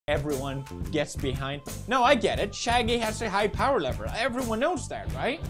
everyone gets behind. No, I get it. Shaggy has a high power level. Everyone knows that, right?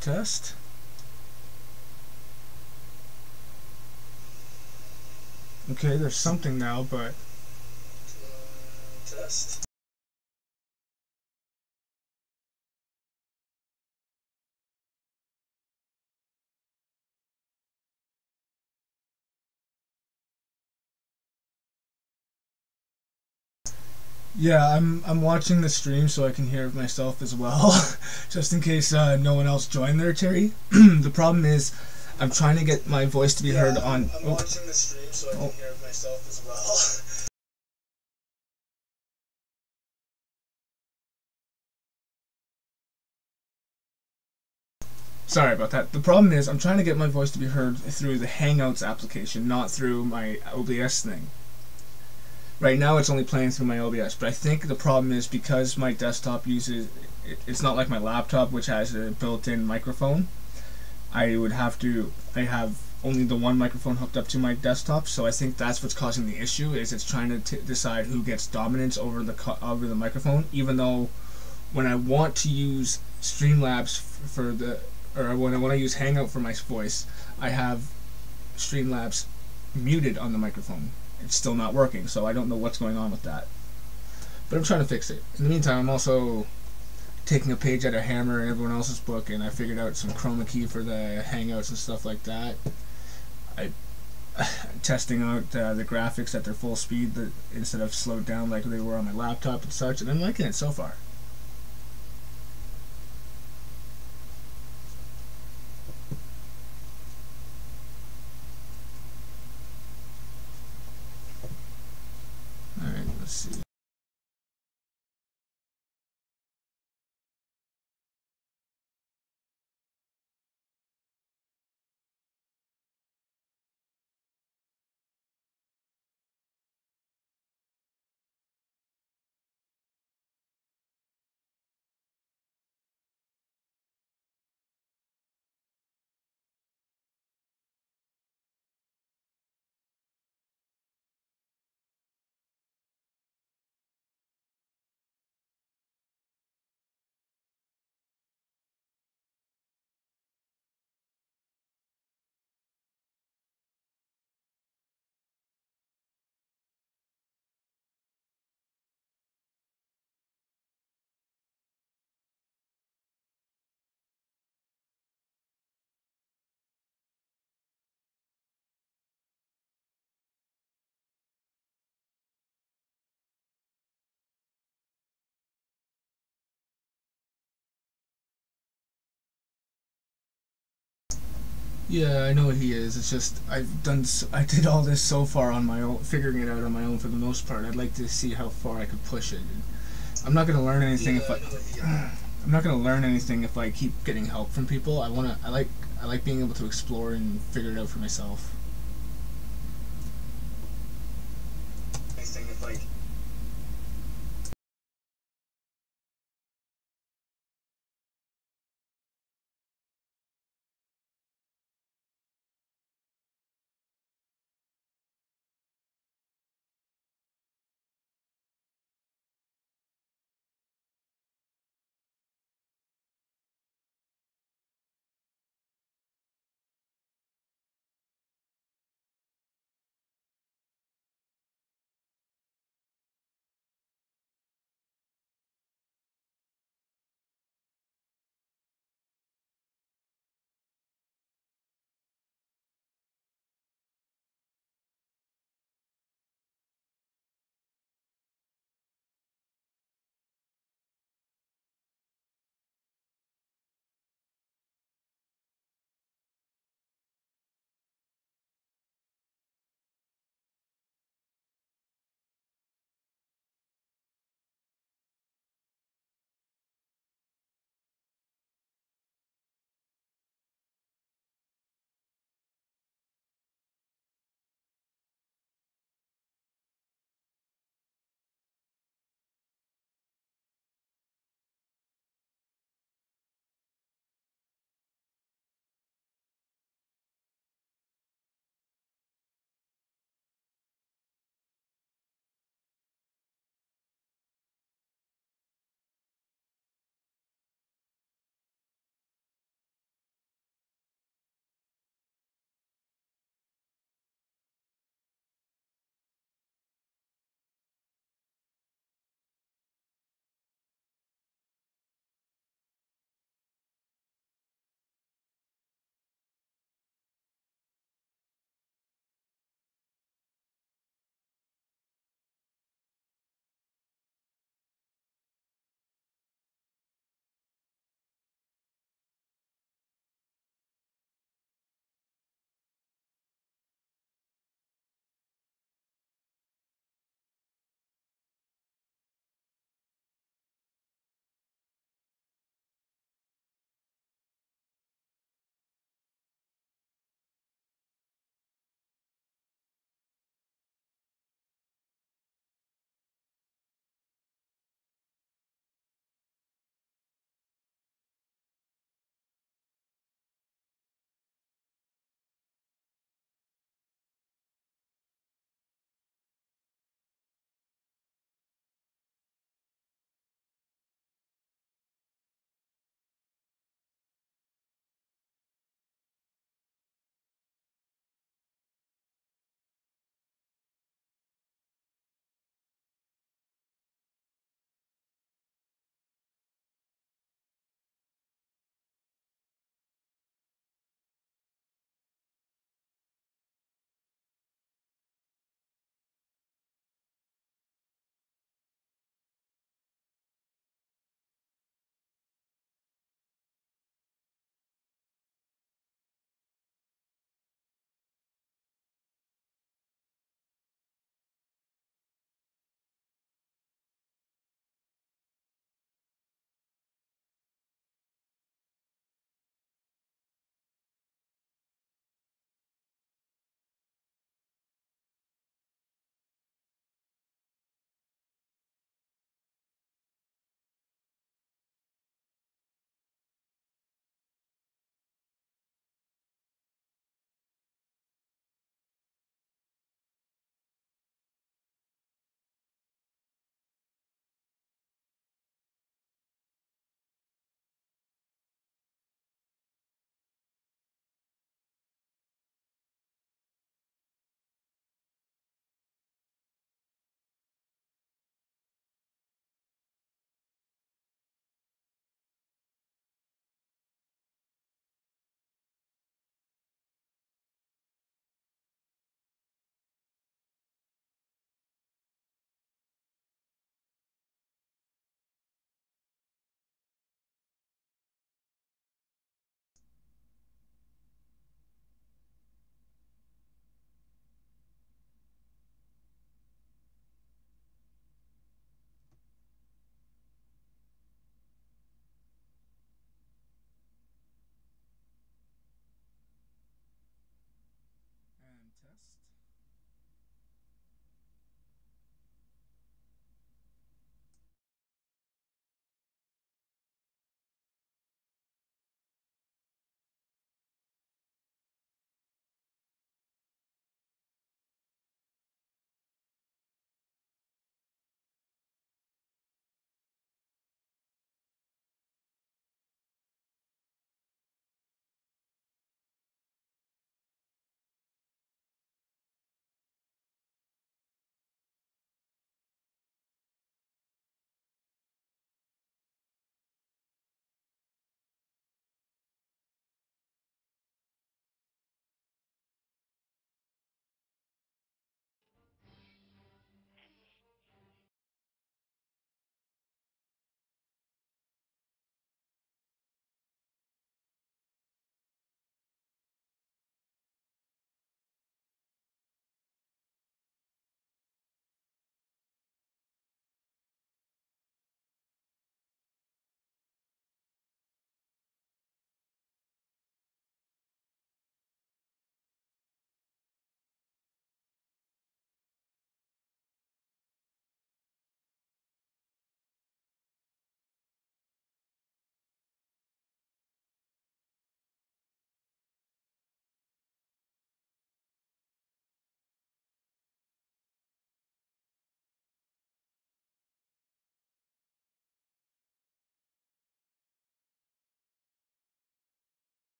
Test. Okay, there's something now, but test. Yeah, I'm watching the stream so I can hear myself as well, just in case no one else joined there, Terry. The problem is, I'm trying to get my voice to be heard on. I'm watching the stream so I can hear myself as well. Sorry about that. The problem is, I'm trying to get my voice to be heard through the Hangouts application, not through my OBS thing. Right now it's only playing through my OBS, but I think the problem is because my desktop uses, it's not like my laptop which has a built-in microphone. I have only the one microphone hooked up to my desktop, so I think that's what's causing the issue, is it's trying to decide who gets dominance over the microphone, even though when I want to use Streamlabs when I want to use Hangout for my voice, I have Streamlabs muted on the microphone. It's still not working, so I don't know what's going on with that. But I'm trying to fix it. In the meantime, I'm also taking a page out of Hammer and everyone else's book, and I figured out some chroma key for the Hangouts and stuff like that. I'm testing out the graphics at their full speed instead of slowed down like they were on my laptop and such, and I'm liking it so far. Alright, let's see. Yeah, I know what he is. It's just I did all this so far on my own, figuring it out on my own for the most part. I'd like to see how far I could push it. I'm not gonna learn anything if I'm not gonna learn anything if I keep getting help from people. I like being able to explore and figure it out for myself.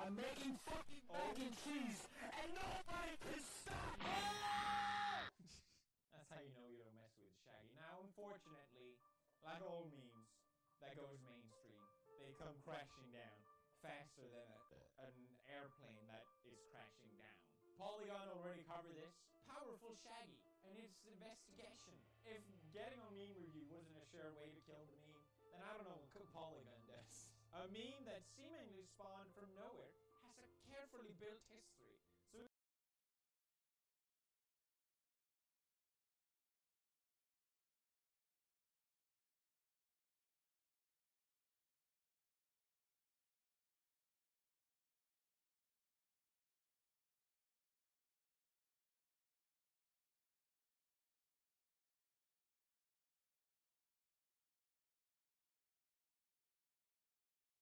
I'm making fucking mac and cheese, and nobody can stop me! That's how you know you don't mess with Shaggy. Now, unfortunately, like all memes that goes mainstream, they come crashing down faster than an airplane that is crashing down. Polygon already covered this. Powerful Shaggy and its investigation. If getting a meme review wasn't a sure way to kill the meme, then I don't know what Polygon does. A meme that seemingly spawned from nowhere has a carefully built history.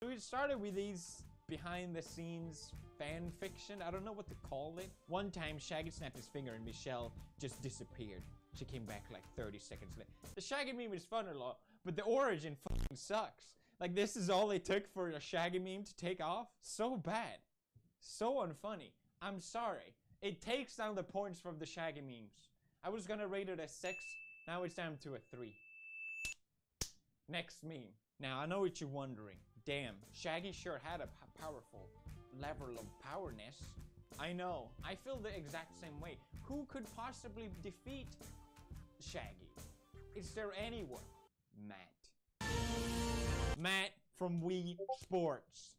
So we started with these behind-the-scenes fan fiction. I don't know what to call it. One time, Shaggy snapped his finger and Michelle just disappeared. She came back like 30 seconds later. The Shaggy meme is fun a lot, but the origin fucking sucks. Like, this is all it took for a Shaggy meme to take off? So bad. So unfunny. I'm sorry. It takes down the points from the Shaggy memes. I was gonna rate it a 6. Now it's down to a 3. Next meme. Now, I know what you're wondering. Damn, Shaggy sure had a powerful level of powerness. I know. I feel the exact same way. Who could possibly defeat Shaggy? Is there anyone? Matt. Matt from Wii Sports.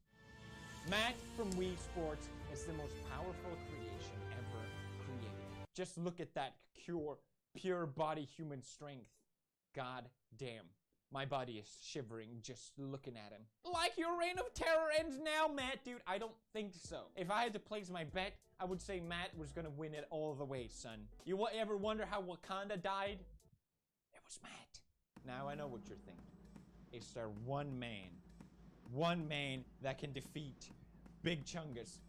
Matt from Wii Sports is the most powerful creation ever created. Just look at that pure body human strength. God damn. My body is shivering just looking at him. Like your reign of terror ends now, Matt, dude. I don't think so. If I had to place my bet, I would say Matt was gonna win it all the way, son. You ever wonder how Wakanda died? It was Matt. Now I know what you're thinking. Is there one man that can defeat Big Chungus,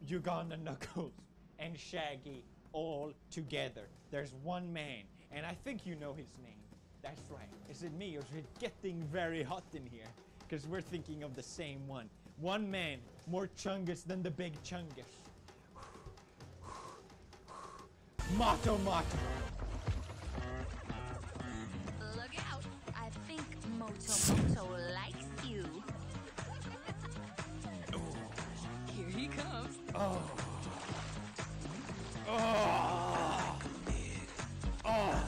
Uganda Knuckles, and Shaggy all together? There's one man, and I think you know his name. That's right. Is it me or is it getting very hot in here? Because we're thinking of the same one. One man, more Chungus than the Big Chungus. Moto Moto. Look out. I think Moto Moto likes you. Here he comes. Oh. Oh. Oh.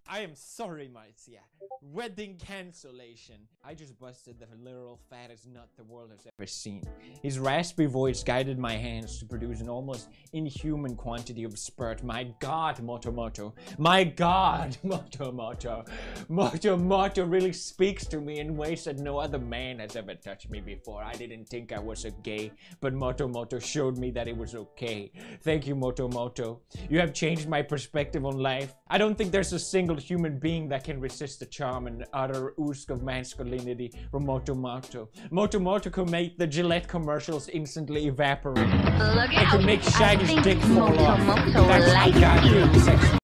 I am sorry, Marcia. Wedding cancellation. I just busted the literal fattest nut the world has ever seen. His raspy voice guided my hands to produce an almost inhuman quantity of spurt. My god, Moto Moto. My god, Moto Moto. Moto Moto really speaks to me in ways that no other man has ever touched me before. I didn't think I was a gay, but Moto Moto showed me that it was okay. Thank you, Moto Moto. You have changed my perspective on life. I don't think there's a single human being that can resist the charm and utter ooze of masculinity from Moto Moto. Moto Moto could make the Gillette commercials instantly evaporate. Look It out. could make Shaggy's dick fall Moto off. Moto That's how likes goddamn you. sexy.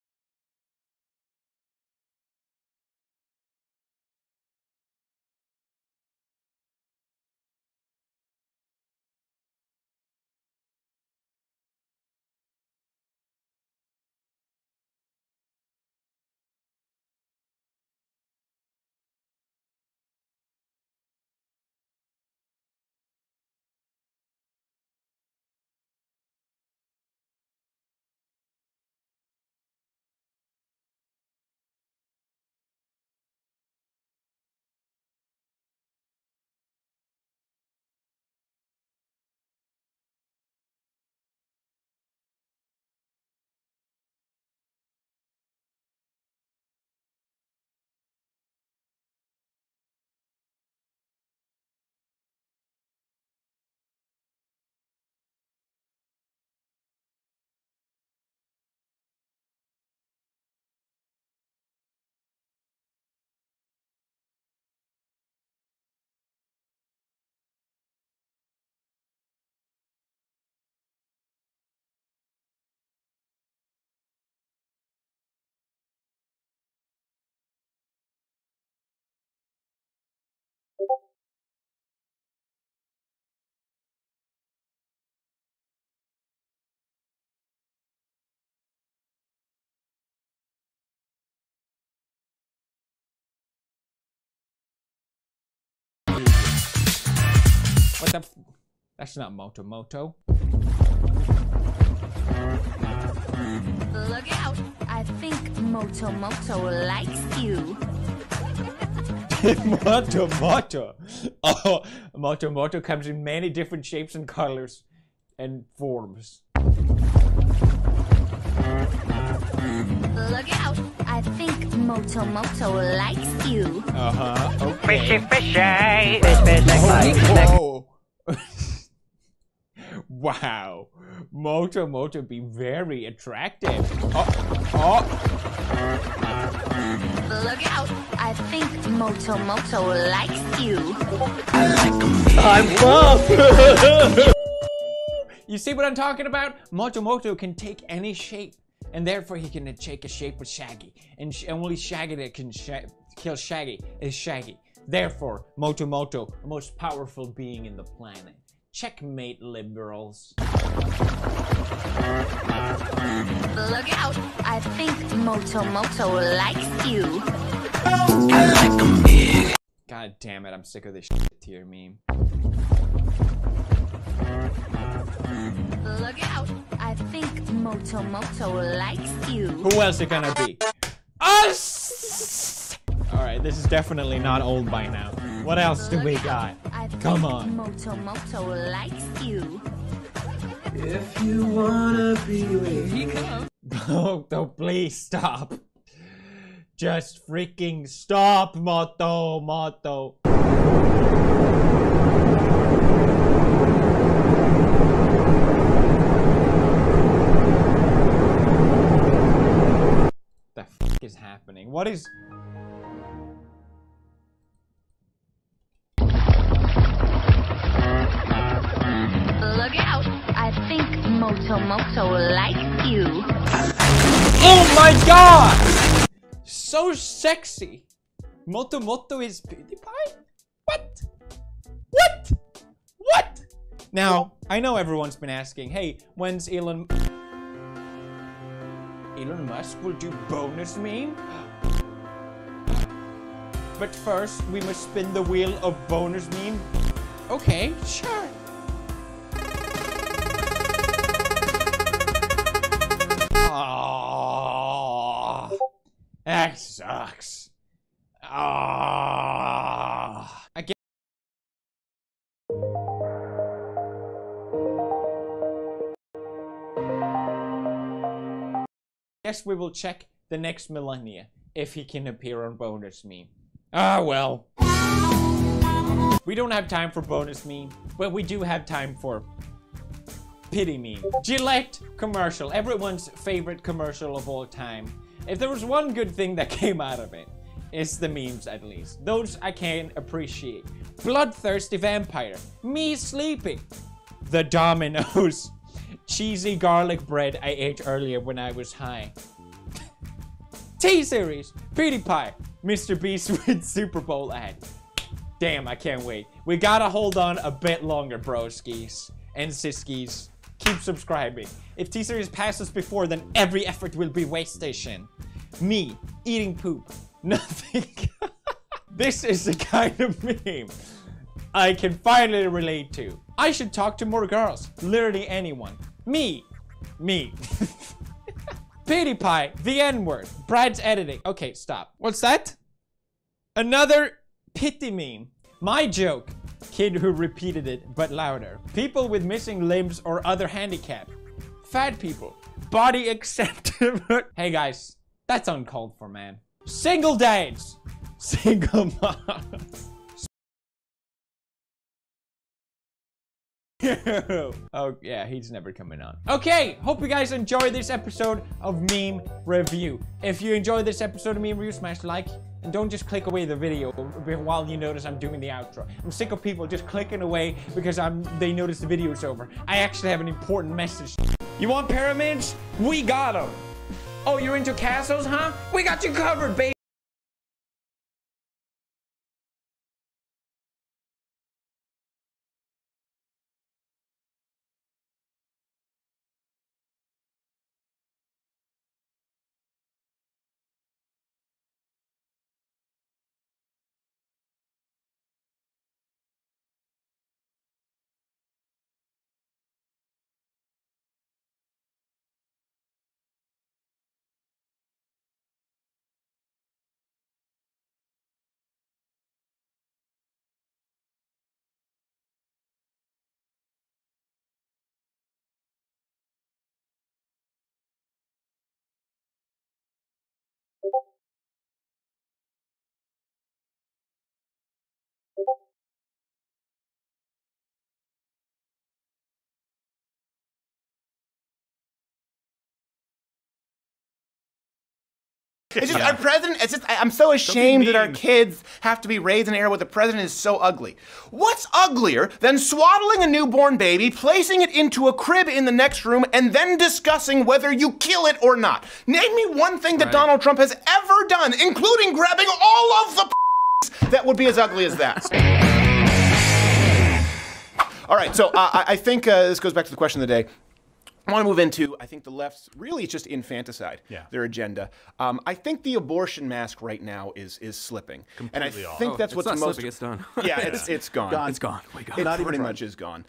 That's not Moto. Look out. I think Moto likes you. Moto. Oh, Moto comes in many different shapes and colors and forms. Look out. I think Moto likes you. Okay. Fishy. Fish. Whoa. Wow. Moto be very attractive. Oh. Look out. I think Moto likes you. I'm buff. You see what I'm talking about? Moto can take any shape, and therefore he can take a shape with Shaggy. And only Shaggy that can kill Shaggy is Shaggy. Therefore, Moto, the most powerful being in the planet. Checkmate, liberals. Look out. I think Moto likes you. God damn it, I'm sick of this shit tier meme. Look out. I think Moto likes you. Who else it gonna be? Us! Alright, this is definitely not old by now. What else do we got? Come on. Moto likes you. If you wanna be with me. Oh, please stop. Just freaking stop, Moto. The f is happening? What is... Look out. I think Moto likes you. Oh my god! So sexy. Moto is PewDiePie? What? Now, I know everyone's been asking, hey, when's Elon Musk will do bonus meme? But first, we must spin the wheel of bonus meme. Okay, sure. Oh, that sucks. I guess we will check the next millennia if he can appear on bonus meme. Ah, well. We don't have time for bonus meme, but we do have time for pity meme. Gillette commercial, everyone's favorite commercial of all time. If there was one good thing that came out of it, it's the memes at least. Those I can appreciate. Bloodthirsty vampire, me sleeping. The Domino's cheesy garlic bread I ate earlier when I was high. T-Series, PewDiePie, Mr. Beast with Super Bowl ad. Damn, I can't wait. We gotta hold on a bit longer, broskies and siskies. Keep subscribing. If T-Series passes before, then every effort will be wasted. Me, eating poop. Nothing. This is the kind of meme I can finally relate to. I should talk to more girls. Literally anyone. Me. PewDiePie, the N-word. Brad's editing. Okay, stop. What's that? Another pity meme. My joke. Kid who repeated it, but louder. People with missing limbs or other handicap. Fat people. Body acceptable. Hey guys, that's uncalled for, man. Single dads. Single moms. Oh yeah, he's never coming on. Okay, hope you guys enjoyed this episode of Meme Review. If you enjoyed this episode of Meme Review, smash like. And don't just click away the video while you notice I'm doing the outro. I'm sick of people just clicking away because they notice the video's over. I actually have an important message. You want pyramids? We got them. Oh, you're into castles, huh? We got you covered, baby. It's just our president. It's just I'm so ashamed that our kids have to be raised in an era where the president is so ugly. What's uglier than swaddling a newborn baby, placing it into a crib in the next room, and then discussing whether you kill it or not? Name me one thing that Donald Trump has ever done, including grabbing all of the that would be as ugly as that. All right, so I think this goes back to the question of the day. I want to move into, I think the left's really just infanticide, their agenda. I think the abortion mask right now is slipping. Completely and I off. think that's what's not most... slipping, it's done. Yeah, it's gone. It's gone. We got It pretty much is gone.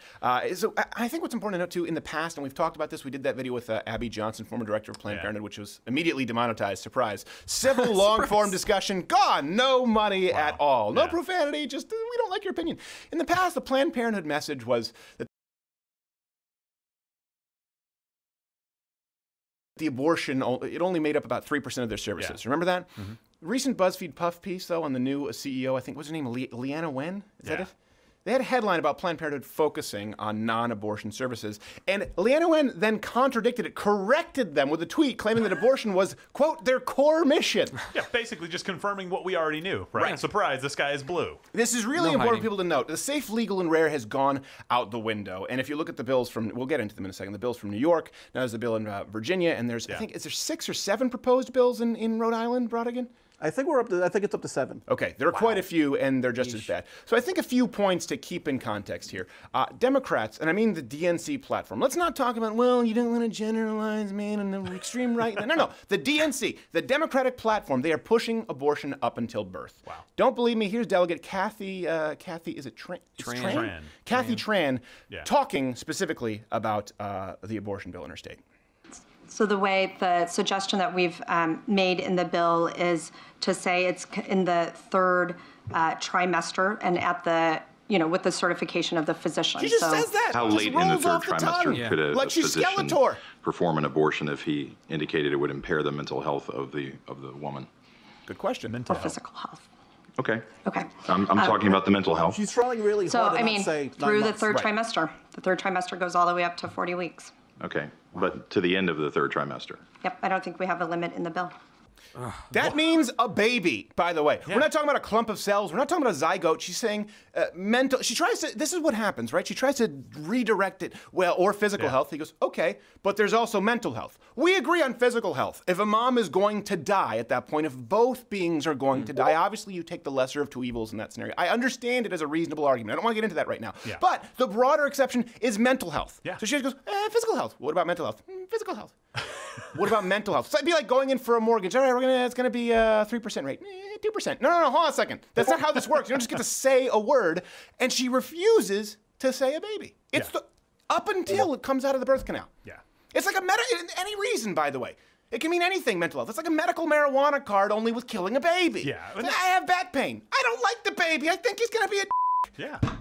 So I think what's important to note, too, in the past, and we've talked about this, we did that video with Abby Johnson, former director of Planned Parenthood, which was immediately demonetized. Surprise. Civil, long-form discussion, gone. No money at all. No profanity, just we don't like your opinion. In the past, the Planned Parenthood message was that the abortion, it only made up about 3% of their services. Remember that? Recent BuzzFeed Puff piece, though, on the new CEO, I think, what's her name? Leanna Wen? Is that it? They had a headline about Planned Parenthood focusing on non-abortion services, and Leanna Wen then contradicted it, corrected them with a tweet claiming that abortion was, quote, their core mission. Yeah, basically just confirming what we already knew, right? Surprise, the sky is blue. This is really important for people to note. The safe, legal, and rare has gone out the window, and if you look at the bills from, we'll get into them in a second, the bills from New York, now there's a bill in Virginia, and there's, I think, is there 6 or 7 proposed bills in Rhode Island, Brodigan? I think we're up to. I think it's up to 7. Okay, there are quite a few, and they're just as bad. So I think a few points to keep in context here. Democrats, and I mean the DNC platform. Let's not talk about, well, you don't want to generalize, man, and the extreme right. No. The DNC, the Democratic platform, they are pushing abortion up until birth. Wow. Don't believe me? Here's Delegate Kathy. Is it Tran? Tran. Kathy Tran, talking specifically about the abortion bill in her state. So the way the suggestion that we've made in the bill is to say it's in the 3rd trimester and at the, with the certification of the physician. She just says that. How late in the 3rd trimester could a physician perform an abortion if he indicated it would impair the mental health of the woman? Good question. Or physical health. Okay. Okay. I'm talking about the mental health. She's trying really hard to not say 9 through the months. 3rd trimester. The 3rd trimester goes all the way up to 40 weeks. Okay, but to the end of the 3rd trimester. Yep, I don't think we have a limit in the bill. That means a baby, by the way. We're not talking about a clump of cells. We're not talking about a zygote. She's saying mental. She tries to, this is what happens, right? She tries to redirect it, or physical health. He goes, okay, but there's also mental health. We agree on physical health. If a mom is going to die at that point, if both beings are going to die, obviously you take the lesser of two evils in that scenario. I understand it as a reasonable argument. I don't want to get into that right now. But the broader exception is mental health. So she goes, physical health. What about mental health? Physical health. What about mental health? So it'd be like going in for a mortgage. All right, it's going to be a 3% rate. 2%. No, hold on a second. That's not how this works. You don't just get to say a word. And she refuses to say a baby. It's up until it comes out of the birth canal. It's like any reason, by the way. It can mean anything, mental health. It's like a medical marijuana card, only with killing a baby. I have back pain. I don't like the baby. I think he's going to be a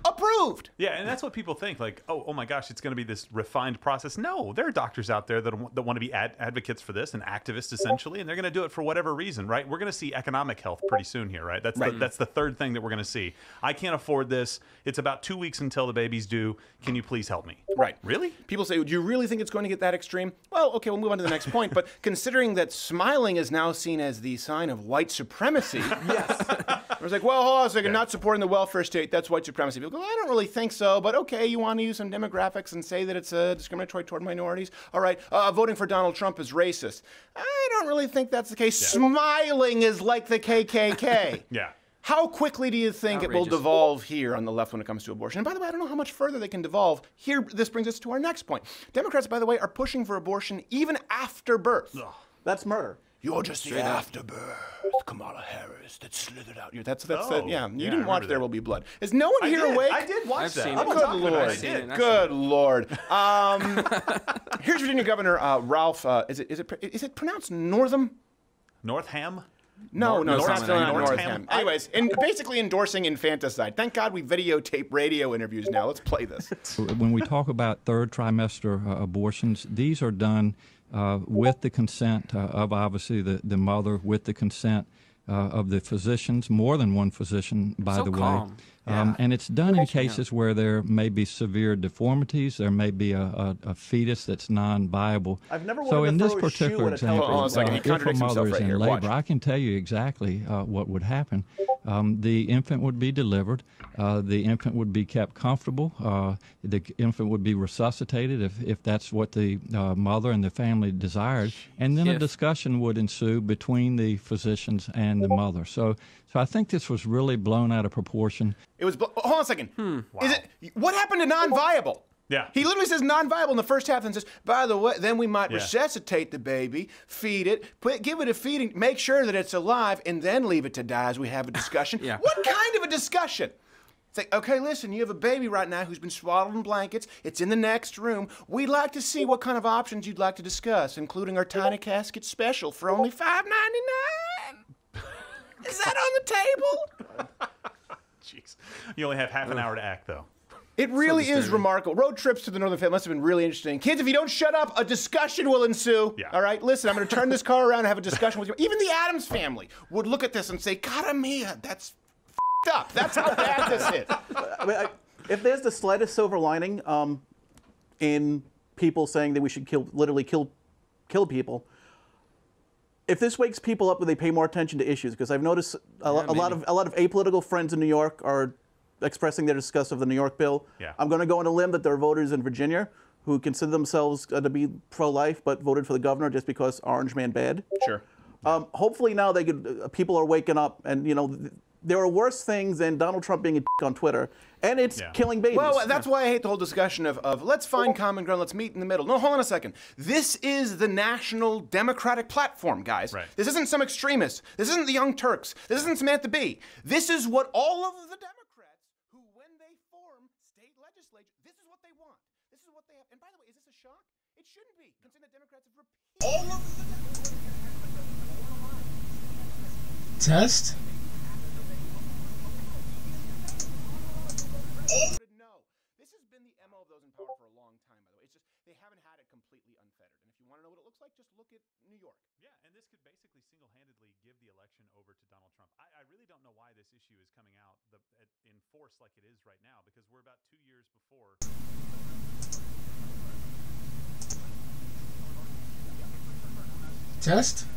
approved. And that's what people think, like, oh my gosh, it's going to be this refined process. No, there are doctors out there that want to be advocates for this and activists, essentially, and they're going to do it for whatever reason, right? We're going to see economic health pretty soon here, right? That's the 3rd thing that we're going to see. I can't afford this. It's about 2 weeks until the baby's due. Can you please help me? Right. Really? People say, do you really think it's going to get that extreme? Well, okay, we'll move on to the next point. But considering that smiling is now seen as the sign of white supremacy. It was like, well, hold on a second, not supporting the welfare state, that's white supremacy. People go, I don't really think so, but okay, you want to use some demographics and say that it's discriminatory toward minorities? All right, voting for Donald Trump is racist. I don't really think that's the case. Smiling is like the KKK. How quickly do you think it will devolve here on the left when it comes to abortion? And by the way, I don't know how much further they can devolve. Here, this brings us to our next point. Democrats, by the way, are pushing for abortion even after birth. That's murder. You're just the afterbirth, Kamala Harris, that slithered out. That's yeah. You didn't watch There Will Be Blood. Is no one here awake? I did watch that. Good Lord. Good Lord. Here's Virginia Governor Ralph. Is it pronounced Northam? Northam? No, it's not still not Northam. Anyways, basically endorsing infanticide. Thank God we videotape radio interviews now. Let's play this. When we talk about 3rd trimester abortions, these are done with the consent of obviously the mother, with the consent of the physicians, more than one physician, by the way. And it's done in cases where there may be severe deformities. There may be a fetus that's non-viable. I've never so wanted in to this throw a shoe particular at a example, telephone. He if a contradicts mother himself is right in here. labor, Watch. I can tell you exactly what would happen. The infant would be delivered. The infant would be kept comfortable. The infant would be resuscitated if that's what the mother and the family desired. And then a discussion would ensue between the physicians and the mother. So I think this was really blown out of proportion. It was. Hold on a second. Is it? What happened to non-viable? Yeah. He literally says non-viable in the first half and says, by the way, then we might resuscitate the baby, feed it, give it a feeding, make sure that it's alive, and then leave it to die as we have a discussion. What kind of a discussion? It's like, okay, listen, you have a baby right now who's been swaddled in blankets. It's in the next room. We'd like to see what kind of options you'd like to discuss, including our tiny casket special for only $5.99. Is that on the table? Jeez. You only have half an hour to act, though. It really is remarkable. Road trips to the Northern Faith must have been really interesting. Kids, if you don't shut up, a discussion will ensue. All right, listen, I'm going to turn this car around and have a discussion with you. Even the Addams family would look at this and say, "Cara mia, that's f***ed up. That's how bad this is." I mean, if there's the slightest silver lining in people saying that we should literally kill people, if this wakes people up, would they pay more attention to issues? Because I've noticed a lot of apolitical friends in New York are expressing their disgust of the New York bill. I'm going to go on a limb that there are voters in Virginia who consider themselves to be pro-life but voted for the governor just because Orange Man bad. Sure. Hopefully now people are waking up, and there are worse things than Donald Trump being a dick on Twitter, and it's killing babies. Well, that's why I hate the whole discussion of let's find common ground, let's meet in the middle. No, hold on a second. This is the National Democratic Platform, guys. This isn't some extremists. This isn't the Young Turks. This isn't Samantha Bee. This is what all of the Democrats who, when they form state legislature, this is what they want. This is what they have. And by the way, is this a shock? It shouldn't be, considering that Democrats have repeated all of the Test? No. This has been the MO of those in power for a long time, by the way. It's just they haven't had it completely unfettered. And if you want to know what it looks like, just look at New York. Yeah, and this could basically single-handedly give the election over to Donald Trump. I really don't know why this issue is coming out in force like it is right now, because we're about 2 years before. Test?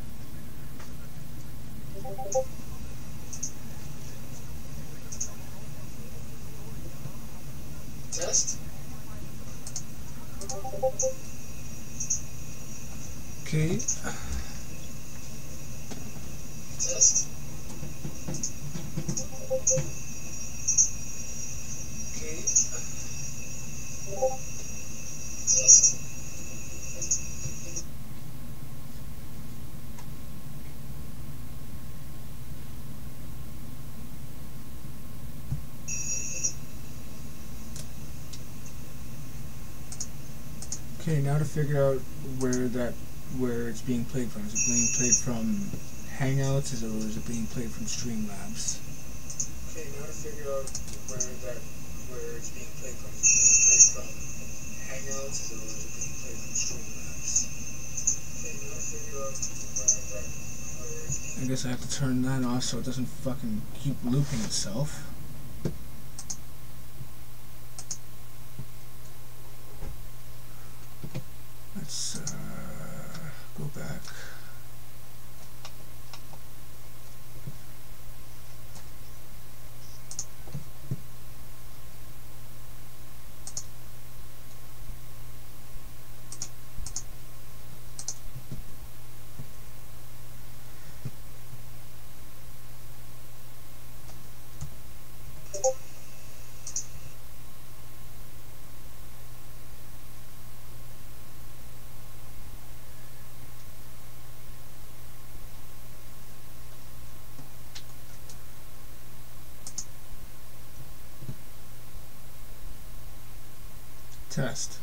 Test? Okay. Test? Okay. Test? Okay, now to figure out where it's being played from. Is it being played from Hangouts, or is it being played from Streamlabs? Okay, now to figure out where it's being played from. Is it being played from Hangouts, or is it being played from Streamlabs? Okay, now to figure out where it's being. I guess I have to turn that off so it doesn't fucking keep looping itself. Let's go back. Test.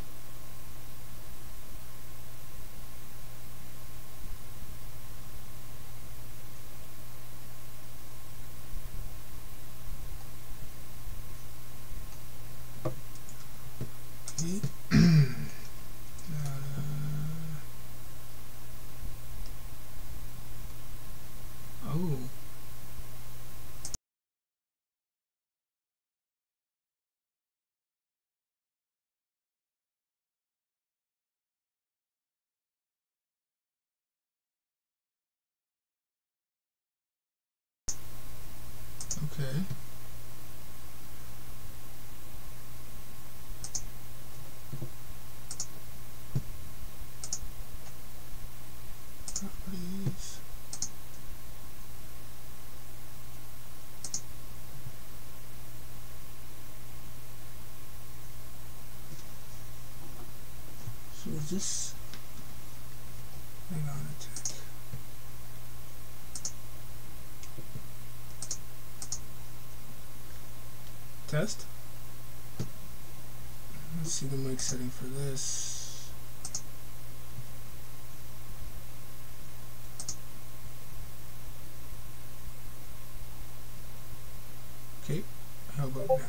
Oh. Okay. Properties. So is this? Hang on a tick. Test. Let's see the mic setting for this. Okay, how about now?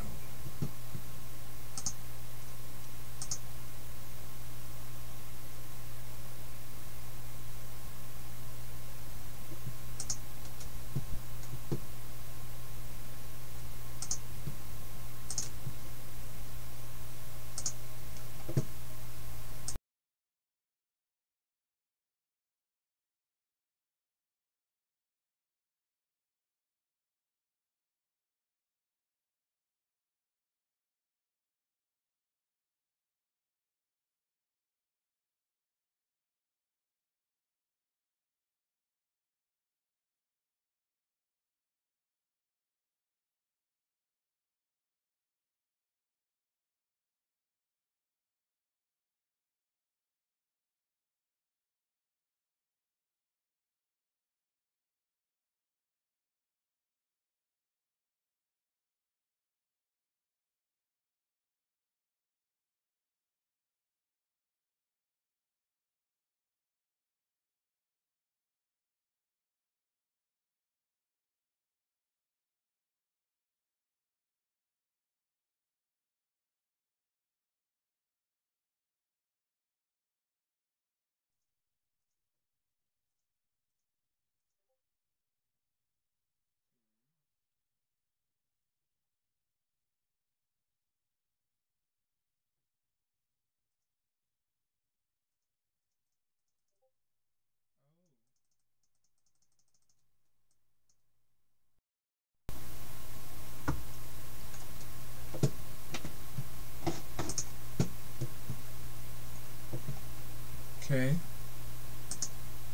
Okay.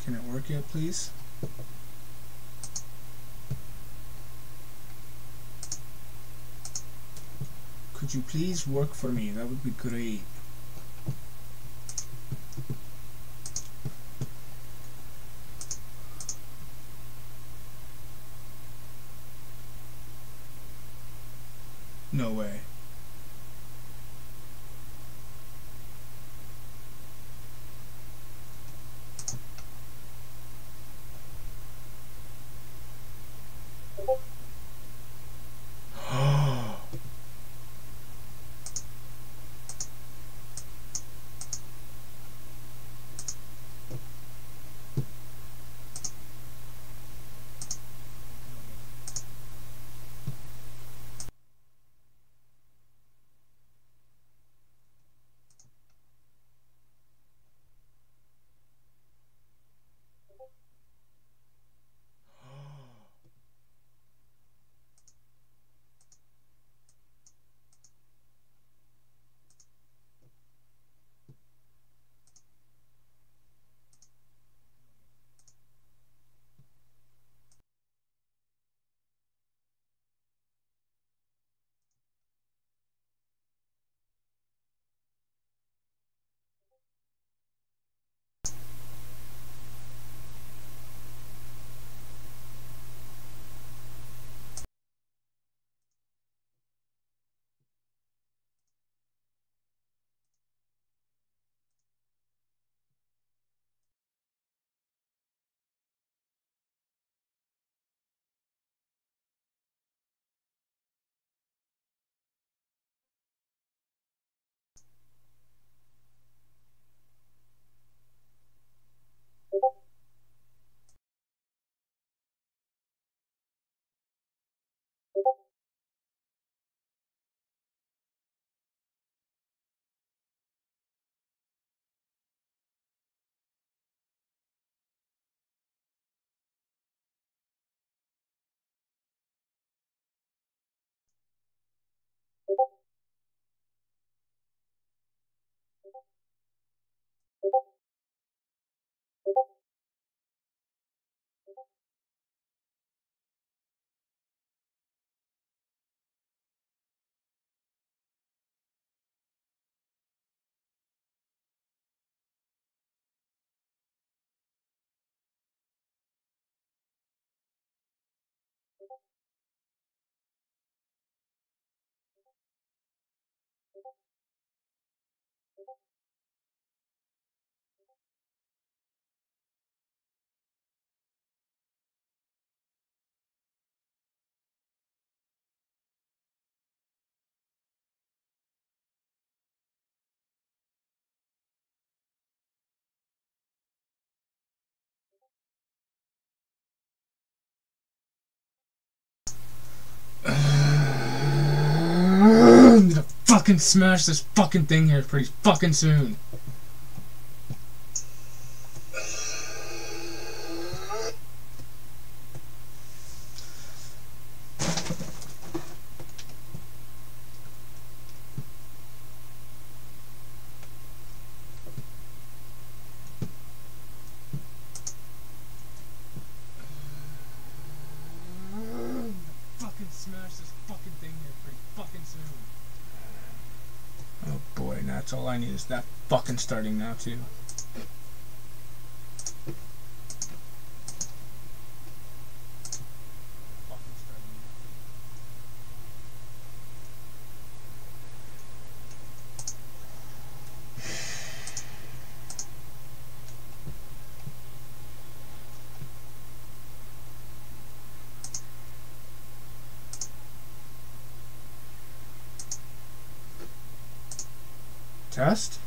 Can it work yet, please? Could you please work for me? That would be great. No way. I'm gonna fucking smash this fucking thing here pretty fucking soon. Smash this fucking thing here pretty fucking soon. Oh boy, now that's all I need is that fucking starting now too. Test?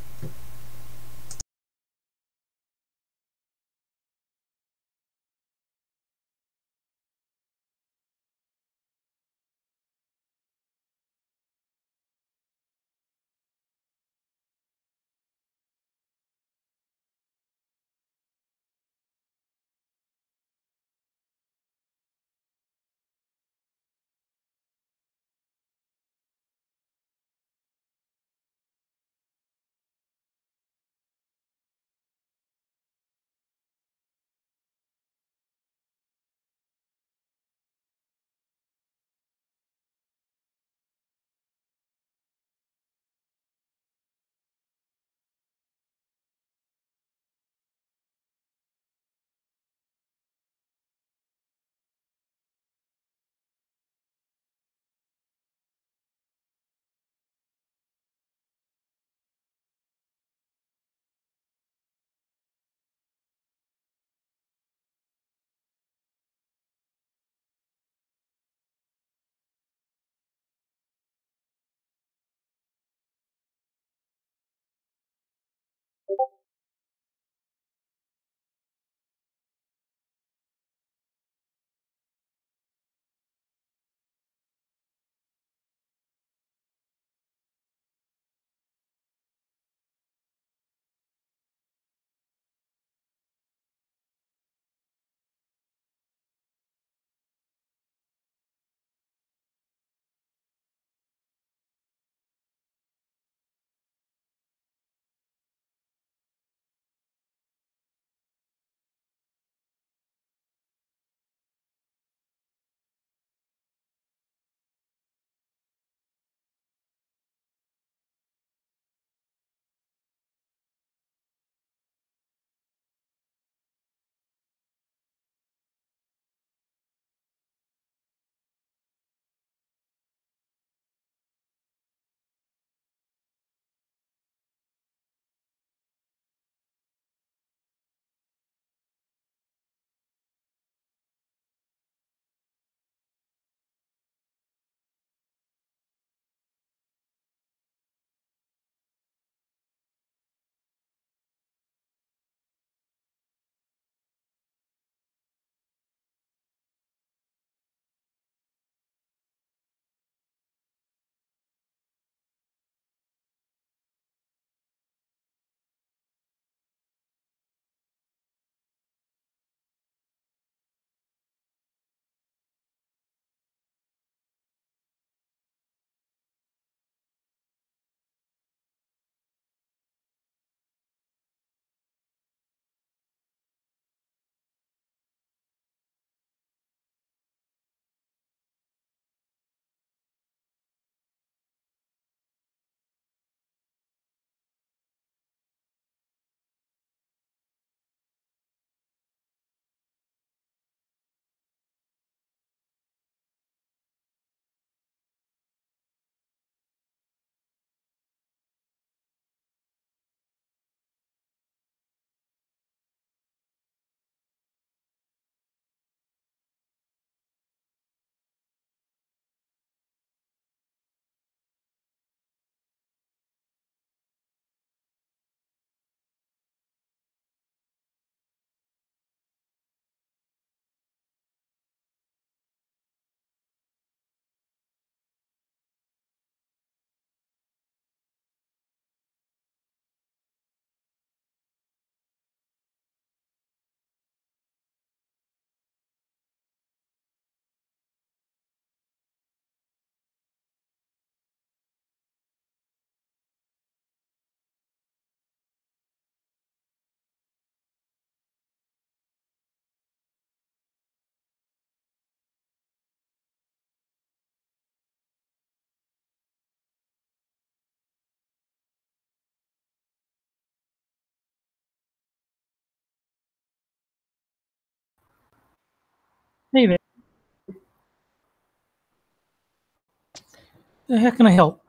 How can I help?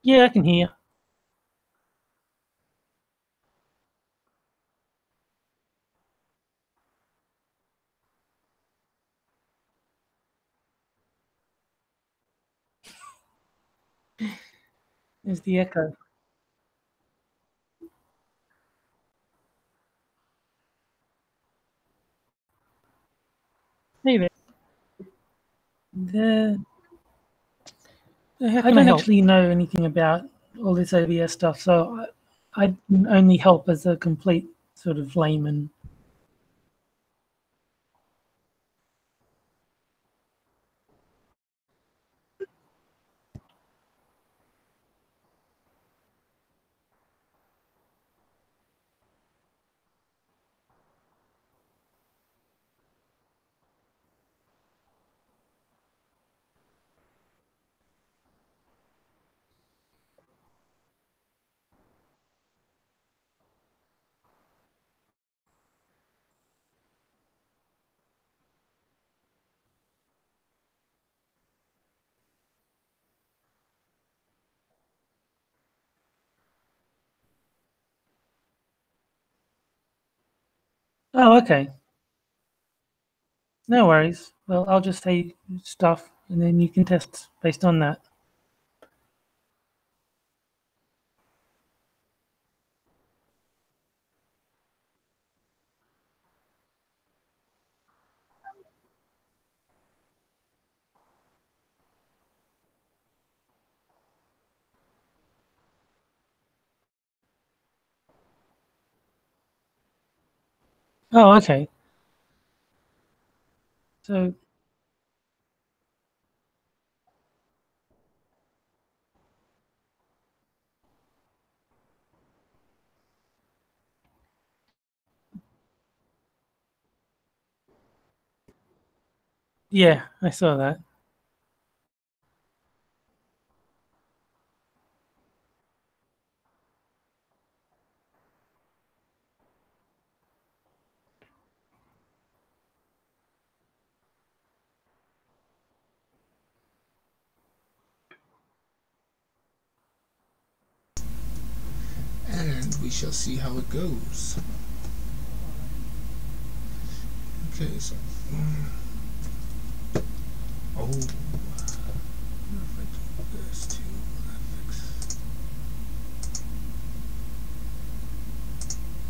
Yeah, I can hear. There's the echo. Hey there. I don't actually know anything about all this OBS stuff, so I can only help as a complete sort of layman. Oh, okay. No worries. Well, I'll just say stuff, and then you can test based on that. Oh, okay. So, yeah, I saw that. And we shall see how it goes. Okay, so... Oh... This too,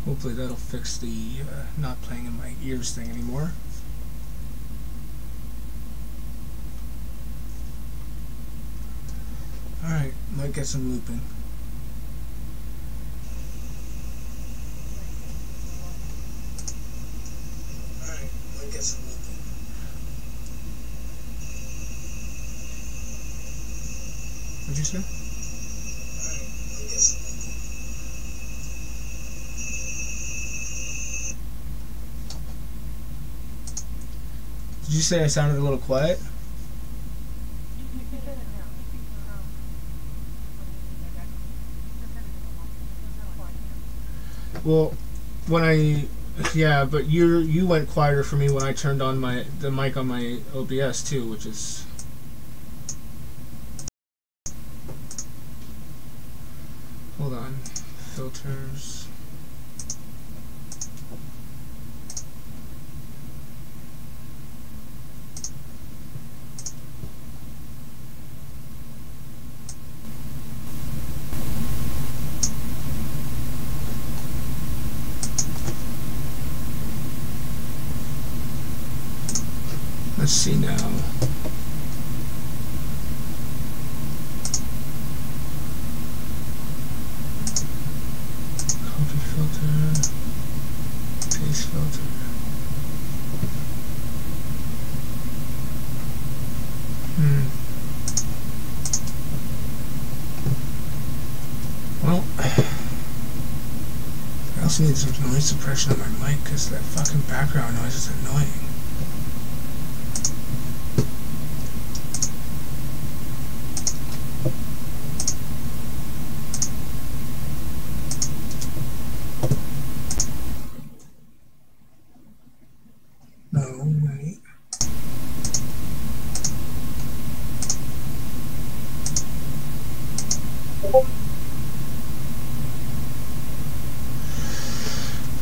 hopefully that'll fix the not playing in my ears thing anymore. Alright, might get some looping. Alright, might get some looping. What'd you say? Alright, might get some looping. Did you say I sounded a little quiet? Well, when yeah, but you went quieter for me when I turned on the mic on my OBS too, which is... Hold on, filters. Let's see now. Copy filter, paste filter. Well, I also need some noise suppression on my mic because that fucking background noise is annoying.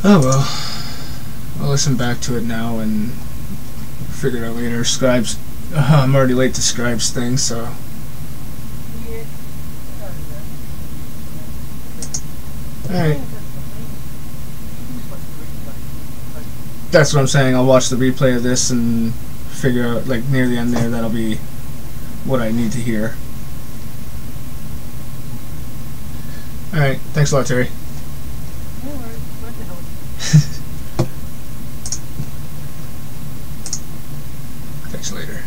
Oh well. I'll listen back to it now and figure it out later. Scribes. I'm already late to Scribes thing, so. Alright. That's what I'm saying. I'll watch the replay of this and figure out, like, near the end there, that'll be what I need to hear. Alright. Thanks a lot, Terry. Catch you later.